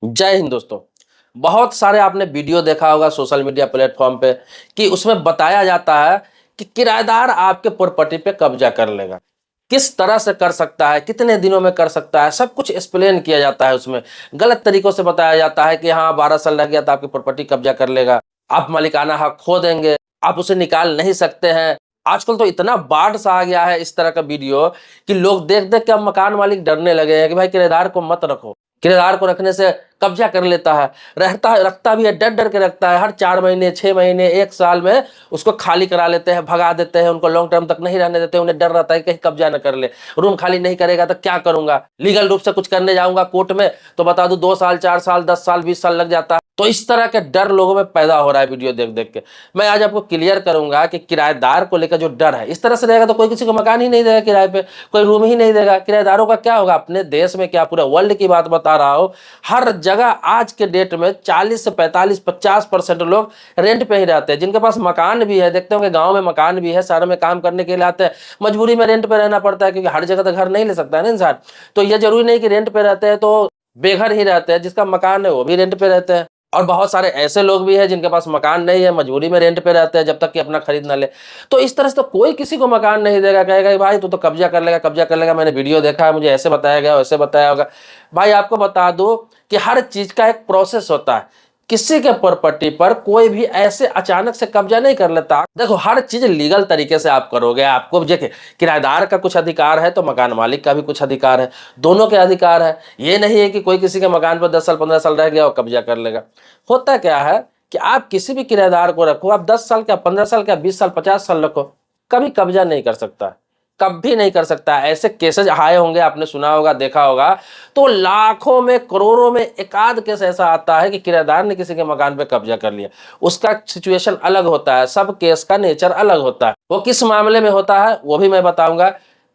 जय हिंद दोस्तों। बहुत सारे आपने वीडियो देखा होगा सोशल मीडिया प्लेटफॉर्म पे कि उसमें बताया जाता है कि किराएदार आपके प्रॉपर्टी पे कब्जा कर लेगा। किस तरह से कर सकता है, कितने दिनों में कर सकता है, सब कुछ एक्सप्लेन किया जाता है। उसमें गलत तरीकों से बताया जाता है कि हाँ 12 साल लग गया तो आपकी प्रॉपर्टी कब्जा कर लेगा, आप मालिकाना हक खो देंगे, आप उसे निकाल नहीं सकते हैं। आजकल तो इतना बाढ़ सा आ गया है इस तरह का वीडियो कि लोग देख देख के अब मकान मालिक डरने लगे हैं कि भाई किराएदार को मत रखो। किराएदार को रखने से कब्जा कर लेता है, रखता भी है, डर डर के रखता है। हर 4 महीने 6 महीने 1 साल में उसको खाली करा लेते हैं, भगा देते हैं, उनको लॉन्ग टर्म तक नहीं रहने देते। उन्हें डर रहता है कहीं कब्जा न कर ले, रूम खाली नहीं करेगा तो क्या करूंगा, लीगल रूप से कुछ करने जाऊंगा कोर्ट में तो बता दूं 2 साल 4 साल 10 साल 20 साल लग जाता है। तो इस तरह के डर लोगों में पैदा हो रहा है वीडियो देख देख के। मैं आज आपको क्लियर करूंगा कि किराएदार को लेकर जो डर है, इस तरह से रहेगा तो कोई किसी को मकान ही नहीं देगा किराए पे, कोई रूम ही नहीं देगा। किराएदारों का क्या होगा, अपने देश में क्या पूरे वर्ल्ड की बात बता रहा हूं, हर जगह आज के डेट में 40 से 45 50% लोग रेंट पे ही रहते हैं। जिनके पास मकान भी है, देखते होंगे गांव में मकान भी है, शहर में काम करने के लिए आते हैं, मजबूरी में रेंट पे रहना पड़ता है क्योंकि हर जगह तो घर नहीं ले सकता है ना इंसान। तो ये जरूरी नहीं कि रेंट पे रहते हैं तो बेघर ही रहते हैं, जिसका मकान है वो भी रेंट पे रहते हैं। और बहुत सारे ऐसे लोग भी हैं जिनके पास मकान नहीं है, मजबूरी में रेंट पे रहते हैं जब तक कि अपना खरीद ना ले। तो इस तरह से तो कोई किसी को मकान नहीं देगा, कहेगा कि भाई तू तो कब्जा कर लेगा, कब्जा कर लेगा, मैंने वीडियो देखा है, मुझे ऐसे बताया गया वैसे बताया होगा। भाई आपको बता दो कि हर चीज का एक प्रोसेस होता है। किसी के प्रॉपर्टी पर कोई भी ऐसे अचानक से कब्जा नहीं कर लेता। देखो हर चीज लीगल तरीके से आप करोगे। आपको देखिए, किराएदार का कुछ अधिकार है तो मकान मालिक का भी कुछ अधिकार है, दोनों के अधिकार है। ये नहीं है कि कोई किसी के मकान पर 10 साल 15 साल रह गया और कब्जा कर लेगा। होता क्या है कि आप किसी भी किराएदार को रखो, आप 10 साल का 15 साल का 20 साल 50 साल रखो, कभी कब्जा नहीं कर सकता, कभी नहीं कर सकता। ऐसे केसेस आए होंगे, आपने सुना होगा, देखा होगा। तो लाखों में करोड़ों में एकाध केस ऐसा आता है कि किराएदार ने किसी के मकान पे कब्जा कर लिया। उसका सिचुएशन अलग होता है, सब केस का नेचर अलग होता है। वो किस मामले में होता है वो भी मैं बताऊंगा।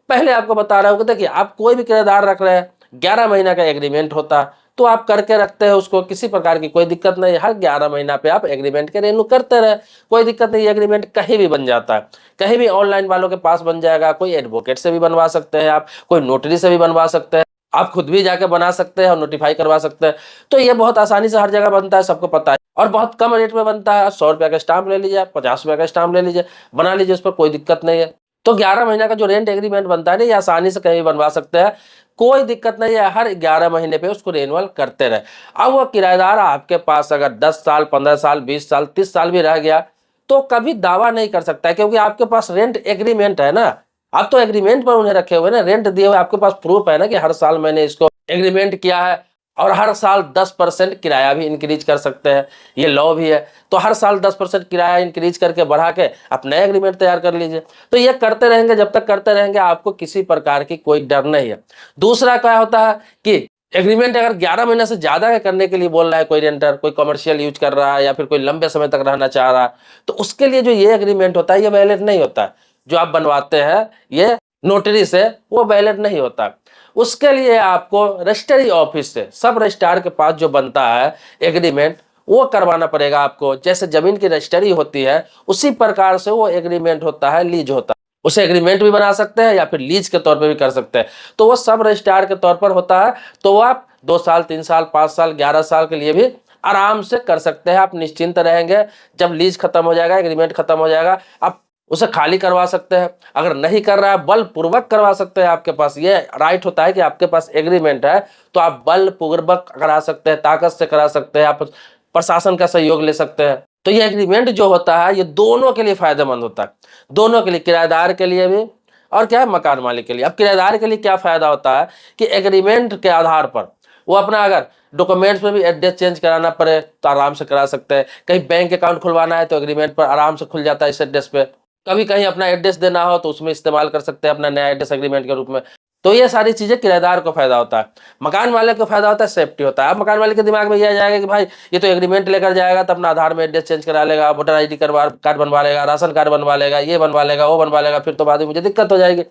पहले आपको बता रहा हूं कि देखिए, आप कोई भी किराएदार रख रहे हैं, 11 महीना का एग्रीमेंट होता है, तो आप करके रखते हैं उसको, किसी प्रकार की कोई दिक्कत नहीं। हर 11 महीना पे आप एग्रीमेंट के रेन्यू करते रहे, कोई दिक्कत नहीं। एग्रीमेंट कहीं भी बन जाता है, कहीं भी ऑनलाइन वालों के पास बन जाएगा। कोई एडवोकेट से भी बनवा सकते हैं आप, कोई नोटरी से भी बनवा सकते हैं, आप खुद भी जाके बना सकते हैं और नोटिफाई करवा सकते हैं। तो ये बहुत आसानी से हर जगह बनता है, सबको पता है, और बहुत कम रेट में बनता है। 100 रुपये का स्टाम्प ले लीजिए, 50 रुपये का स्टाम्प ले लीजिए, बना लीजिए, उस पर कोई दिक्कत नहीं है। तो 11 महीना का जो रेंट एग्रीमेंट बनता है ना, ये आसानी से कहीं भी बनवा सकते हैं, कोई दिक्कत नहीं है। हर 11 महीने पे उसको रेन्युअल करते रहे। अब वो किराएदार आपके पास अगर 10 साल 15 साल 20 साल 30 साल भी रह गया तो कभी दावा नहीं कर सकता है, क्योंकि आपके पास रेंट एग्रीमेंट है ना। आप तो एग्रीमेंट पर उन्हें रखे हुए ना, रेंट दिए हुए, आपके पास प्रूफ है ना कि हर साल मैंने इसको एग्रीमेंट किया है। और हर साल 10% किराया भी इंक्रीज कर सकते हैं, ये लॉ भी है। तो हर साल 10% किराया इंक्रीज करके बढ़ा के आप नया एग्रीमेंट तैयार कर लीजिए। तो ये करते रहेंगे, जब तक करते रहेंगे आपको किसी प्रकार की कोई डर नहीं है। दूसरा क्या होता है कि एग्रीमेंट अगर 11 महीने से ज्यादा का करने के लिए बोल रहा है कोई रेंटर, कोई कमर्शियल यूज कर रहा है या फिर कोई लंबे समय तक रहना चाह रहा है, तो उसके लिए जो ये एग्रीमेंट होता है ये वैलिड नहीं होता है। जो आप बनवाते हैं ये नोटरी से, वो वैलिड नहीं होता। उसके लिए आपको रजिस्ट्री ऑफिस से, सब रजिस्ट्रार के पास जो बनता है एग्रीमेंट, वो करवाना पड़ेगा आपको। जैसे जमीन की रजिस्ट्री होती है उसी प्रकार से वो एग्रीमेंट होता है, लीज होता है। उसे एग्रीमेंट भी बना सकते हैं या फिर लीज के तौर पे भी कर सकते हैं। तो वो सब रजिस्ट्रार के तौर पर होता है। तो वो आप 2 साल 3 साल 5 साल 11 साल के लिए भी आराम से कर सकते हैं। आप निश्चिंत रहेंगे। जब लीज खत्म हो जाएगा, एग्रीमेंट खत्म हो जाएगा, आप उसे खाली करवा सकते हैं। अगर नहीं कर रहा है, बलपूर्वक करवा सकते हैं। आपके पास ये राइट होता है कि आपके पास एग्रीमेंट है तो आप बलपूर्वक करा सकते हैं, ताकत से करा सकते हैं, आप प्रशासन का सहयोग ले सकते हैं। तो ये एग्रीमेंट जो होता है ये दोनों के लिए फायदेमंद होता है, दोनों के लिए, किराएदार के लिए भी और क्या है, मकान मालिक के लिए। अब किराएदार के लिए क्या फायदा होता है कि एग्रीमेंट के आधार पर वो अपना अगर डॉक्यूमेंट्स में भी एड्रेस चेंज कराना पड़े तो आराम से करा सकते हैं। कहीं बैंक अकाउंट खुलवाना है तो एग्रीमेंट पर आराम से खुल जाता है इस एड्रेस पे। कभी कहीं अपना एड्रेस देना हो तो उसमें इस्तेमाल कर सकते हैं अपना नया एड्रेस एग्रीमेंट के रूप में। तो ये सारी चीजें किराएदार को फायदा होता है। मकान मालिक को फायदा होता है, सेफ्टी होता है। अब मकान मालिक के दिमाग में ये आ जाएगा कि भाई ये तो एग्रीमेंट लेकर जाएगा तो अपना आधार में एड्रेस चेंज करा लेगा, वोटर आईडी कार्ड बनवा लेगा, राशन कार्ड बनवा लेगा, ये बनवा लेगा, वो बनवा लेगा, फिर तो बाद में मुझे दिक्कत हो जाएगी।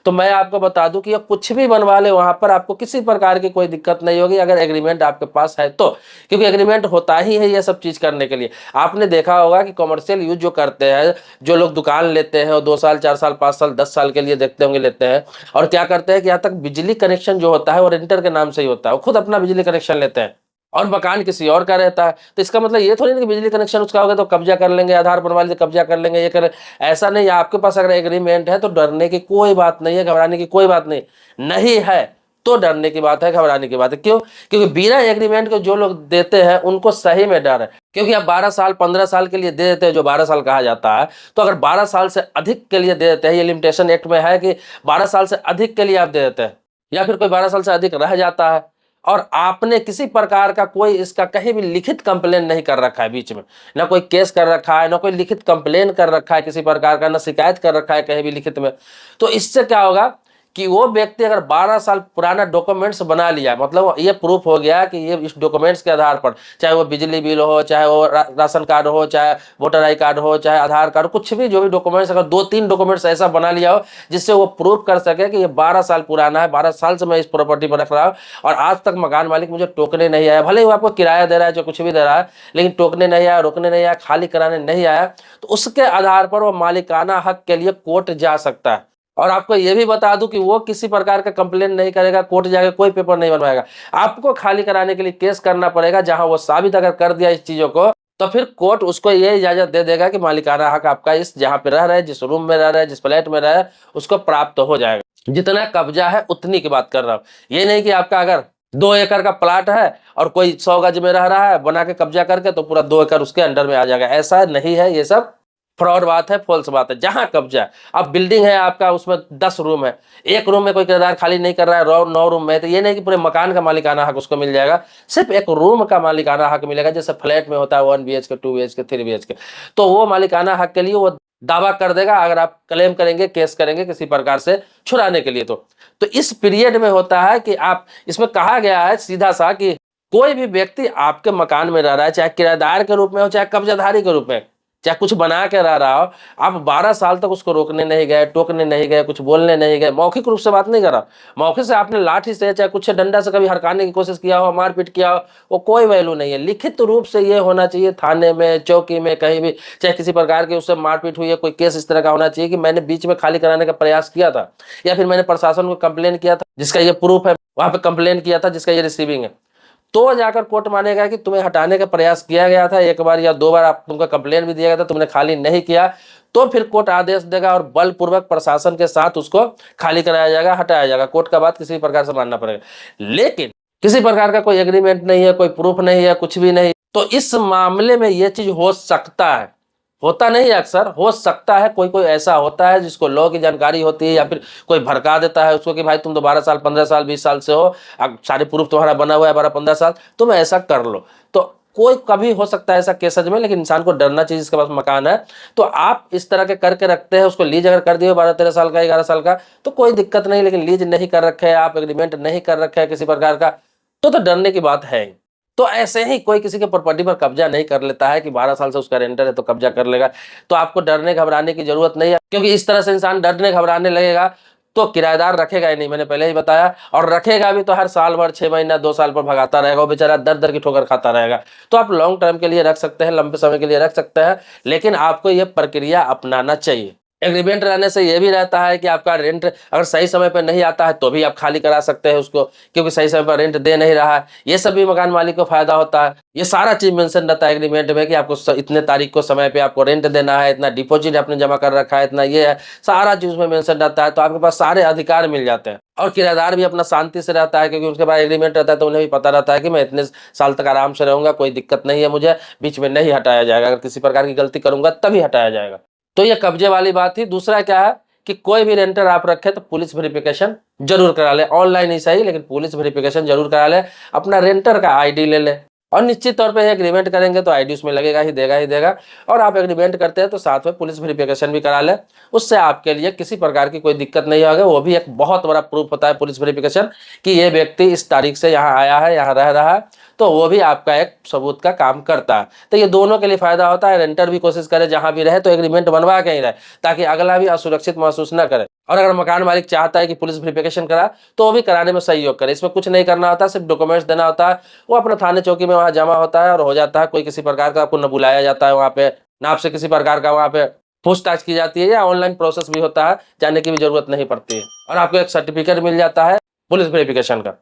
तो मैं आपको बता दूं कि ये कुछ भी बनवा ले, वहां पर आपको किसी प्रकार की कोई दिक्कत नहीं होगी अगर एग्रीमेंट आपके पास है तो। क्योंकि एग्रीमेंट होता ही है ये सब चीज करने के लिए। आपने देखा होगा कि कमर्शियल यूज जो करते हैं, जो लोग दुकान लेते हैं और 2 साल 4 साल 5 साल 10 साल के लिए देखते होंगे लेते हैं, और क्या करते हैं कि यहाँ तक बिजली कनेक्शन जो होता है वो रेंटर के नाम से ही होता है, वो खुद अपना बिजली कनेक्शन लेते हैं। और मकान किसी और का रहता है, तो इसका मतलब ये थोड़ी ना कि बिजली कनेक्शन उसका होगा तो कब्जा कर लेंगे, आधार प्रणाली से कब्जा कर लेंगे, ये कर, ऐसा नहीं है। आपके पास अगर एग्रीमेंट है तो डरने की कोई बात नहीं है, घबराने की कोई बात नहीं, नहीं है तो डरने की बात है, घबराने की बात है। क्यों? क्योंकि बिना एग्रीमेंट के जो लोग देते हैं उनको सही में डर है, क्योंकि आप 12 साल 15 साल के लिए दे देते हैं, जो 12 साल कहा जाता है, तो अगर 12 साल से अधिक के लिए दे देते हैं, ये लिमिटेशन एक्ट में है कि 12 साल से अधिक के लिए आप दे देते हैं, या फिर कोई 12 साल से अधिक रह जाता है और आपने किसी प्रकार का कोई इसका कहीं भी लिखित कंप्लेन नहीं कर रखा है, बीच में ना कोई केस कर रखा है, ना कोई लिखित कंप्लेन कर रखा है किसी प्रकार का, ना शिकायत कर रखा है कहीं भी लिखित में, तो इससे क्या होगा कि वो व्यक्ति अगर 12 साल पुराना डॉक्यूमेंट्स बना लिया, मतलब ये प्रूफ हो गया कि ये इस डॉक्यूमेंट्स के आधार पर, चाहे वो बिजली बिल हो, चाहे वो राशन कार्ड हो, चाहे वोटर आई कार्ड हो, चाहे आधार कार्ड, कुछ भी जो भी डॉक्यूमेंट्स, अगर 2-3 डॉक्यूमेंट्स ऐसा बना लिया हो जिससे वो प्रूफ कर सके कि ये 12 साल पुराना है, 12 साल से मैं इस प्रॉपर्टी पर रख रहा हूँ और आज तक मकान मालिक मुझे टोकने नहीं आया, भले ही वो आपको किराया दे रहा है, जो कुछ भी दे रहा है, लेकिन टोकने नहीं आया, रोकने नहीं आया, खाली कराने नहीं आया, तो उसके आधार पर वो मालिकाना हक के लिए कोर्ट जा सकता है। और आपको ये भी बता दूं कि वो किसी प्रकार का कंप्लेन नहीं करेगा, कोर्ट जाके कोई पेपर नहीं बनवाएगा, आपको खाली कराने के लिए केस करना पड़ेगा। जहां वो साबित अगर कर दिया इस चीजों को, तो फिर कोर्ट उसको ये इजाजत दे देगा कि मालिकाना हक आपका इस जहां पे रह रहे हैं, जिस रूम में रह रहे हैं, जिस फ्लैट में रह रहे हैं, उसको प्राप्त हो जाएगा। जितना कब्जा है उतनी की बात कर रहा हूँ, ये नहीं कि आपका अगर 2 एकड़ का प्लाट है और कोई 100 गज में रह रहा है बना के कब्जा करके, तो पूरा 2 एकड़ उसके अंडर में आ जाएगा, ऐसा नहीं है, ये सब फ्रॉड बात है, फॉल्स बात है। जहां कब्जा है, अब बिल्डिंग है आपका, उसमें 10 रूम है, एक रूम में कोई किराएदार खाली नहीं कर रहा है, 9 रूम में, तो ये नहीं कि पूरे मकान का मालिकाना हक उसको मिल जाएगा, सिर्फ एक रूम का मालिकाना हक मिलेगा। जैसे फ्लैट में होता है 1 BHK 2 BHK 3 BHK, तो वो मालिकाना हक के लिए वो दावा कर देगा अगर आप क्लेम करेंगे, केस करेंगे किसी प्रकार से छुड़ाने के लिए। तो इस पीरियड में होता है कि आप, इसमें कहा गया है सीधा सा कि कोई भी व्यक्ति आपके मकान में रह रहा है, चाहे किराएदार के रूप में हो, चाहे कब्जाधारी के रूप में, चाहे कुछ बना के रह रहा हो, आप 12 साल तक उसको रोकने नहीं गए, टोकने नहीं गए, कुछ बोलने नहीं गए, मौखिक रूप से बात नहीं करा, मौखिक से आपने लाठी से चाहे कुछ डंडा से कभी हड़काने की कोशिश किया हो, मारपीट किया हो, वो कोई वैल्यू नहीं है। लिखित रूप से ये होना चाहिए, थाने में, चौकी में, कहीं भी, चाहे किसी प्रकार की उससे मारपीट हुई है, कोई केस इस तरह का होना चाहिए कि मैंने बीच में खाली कराने का प्रयास किया था, या फिर मैंने प्रशासन को कंप्लेन किया था जिसका ये प्रूफ है, वहां पे कंप्लेन किया था जिसका ये रिसीविंग है, तो जाकर कोर्ट मानेगा कि तुम्हें हटाने का प्रयास किया गया था, 1 बार या 2 बार आप तुमका कंप्लेन भी दिया गया था, तुमने खाली नहीं किया, तो फिर कोर्ट आदेश देगा और बलपूर्वक प्रशासन के साथ उसको खाली कराया जाएगा, हटाया जाएगा। कोर्ट का बात किसी प्रकार से मानना पड़ेगा। लेकिन किसी प्रकार का कोई एग्रीमेंट नहीं है, कोई प्रूफ नहीं है, कुछ भी नहीं, तो इस मामले में यह चीज हो सकता है, होता नहीं है, अक्सर हो सकता है, कोई कोई ऐसा होता है जिसको लॉ की जानकारी होती है, या फिर कोई भड़का देता है उसको कि भाई तुम तो 12 साल 15 साल 20 साल से हो, अब सारे प्रूफ तुम्हारा बना हुआ है 12-15 साल, तुम ऐसा कर लो। तो कोई कभी हो सकता है ऐसा केसेज में, लेकिन इंसान को डरना चाहिए जिसके पास मकान है। तो आप इस तरह के करके रखते हैं, उसको लीज अगर कर दिए 12-13 साल का, 11 साल का, तो कोई दिक्कत नहीं, लेकिन लीज नहीं कर रखे है आप, एग्रीमेंट नहीं कर रखे है किसी प्रकार का, तो डरने की बात है। तो ऐसे ही कोई किसी के प्रॉपर्टी पर कब्जा नहीं कर लेता है कि 12 साल से उसका रेंटर है तो कब्जा कर लेगा। तो आपको डरने घबराने की जरूरत नहीं है, क्योंकि इस तरह से इंसान डरने घबराने लगेगा तो किराएदार रखेगा ही नहीं, मैंने पहले ही बताया, और रखेगा भी तो हर साल भर, 6 महीना 2 साल पर भगाता रहेगा, वो बेचारा दर दर की ठोकर खाता रहेगा। तो आप लॉन्ग टर्म के लिए रख सकते हैं, लंबे समय के लिए रख सकते हैं, लेकिन आपको यह प्रक्रिया अपनाना चाहिए। एग्रीमेंट रहने से यह भी रहता है कि आपका रेंट अगर सही समय पर नहीं आता है तो भी आप खाली करा सकते हैं उसको, क्योंकि सही समय पर रेंट दे नहीं रहा है, ये सब भी मकान मालिक को फायदा होता है। ये सारा चीज मेंशन रहता है एग्रीमेंट में कि आपको इतने तारीख को समय पे आपको रेंट देना है, इतना डिपॉजिट आपने जमा कर रखा है, इतना ये है, सारा चीज में मेंशन रहता है। तो आपके पास सारे अधिकार मिल जाते हैं, और किराएदार भी अपना शांति से रहता है, क्योंकि उसके पास एग्रीमेंट रहता है, तो उन्हें भी पता रहता है कि मैं इतने साल तक आराम से रहूंगा, कोई दिक्कत नहीं है, मुझे बीच में नहीं हटाया जाएगा, अगर किसी प्रकार की गलती करूंगा तभी हटाया जाएगा। तो ये कब्जे वाली बात थी। दूसरा क्या है कि कोई भी रेंटर आप रखे तो पुलिस वेरिफिकेशन जरूर करा ले, ऑनलाइन ही सही लेकिन पुलिस वेरिफिकेशन जरूर करा ले, अपना रेंटर का आईडी ले ले, और निश्चित तौर पे एग्रीमेंट करेंगे तो आईडी उसमें लगेगा ही देगा। और आप एग्रीमेंट करते हैं तो साथ में पुलिस वेरिफिकेशन भी करा ले, उससे आपके लिए किसी प्रकार की कोई दिक्कत नहीं होगी। वो भी एक बहुत बड़ा प्रूफ होता है पुलिस वेरिफिकेशन कि ये व्यक्ति इस तारीख से यहाँ आया है, यहाँ रह रहा है, तो वो भी आपका एक सबूत का काम करता है। तो ये दोनों के लिए फायदा होता है। रेंटर भी कोशिश करे जहां भी रहे तो एग्रीमेंट बनवा के ही रहे, ताकि अगला भी असुरक्षित महसूस न करे। और अगर मकान मालिक चाहता है कि पुलिस वेरिफिकेशन करा तो वो भी कराने में सहयोग करे, इसमें कुछ नहीं करना होता, सिर्फ डॉक्यूमेंट्स देना होता है, वो अपना थाने चौकी में वहां जमा होता है और हो जाता है। कोई किसी प्रकार का आपको न बुलाया जाता है वहां पे, ना आपसे किसी प्रकार का वहां पे पूछताछ की जाती है, या ऑनलाइन प्रोसेस भी होता है, जाने की भी जरूरत नहीं पड़ती है, और आपको एक सर्टिफिकेट मिल जाता है पुलिस वेरिफिकेशन का।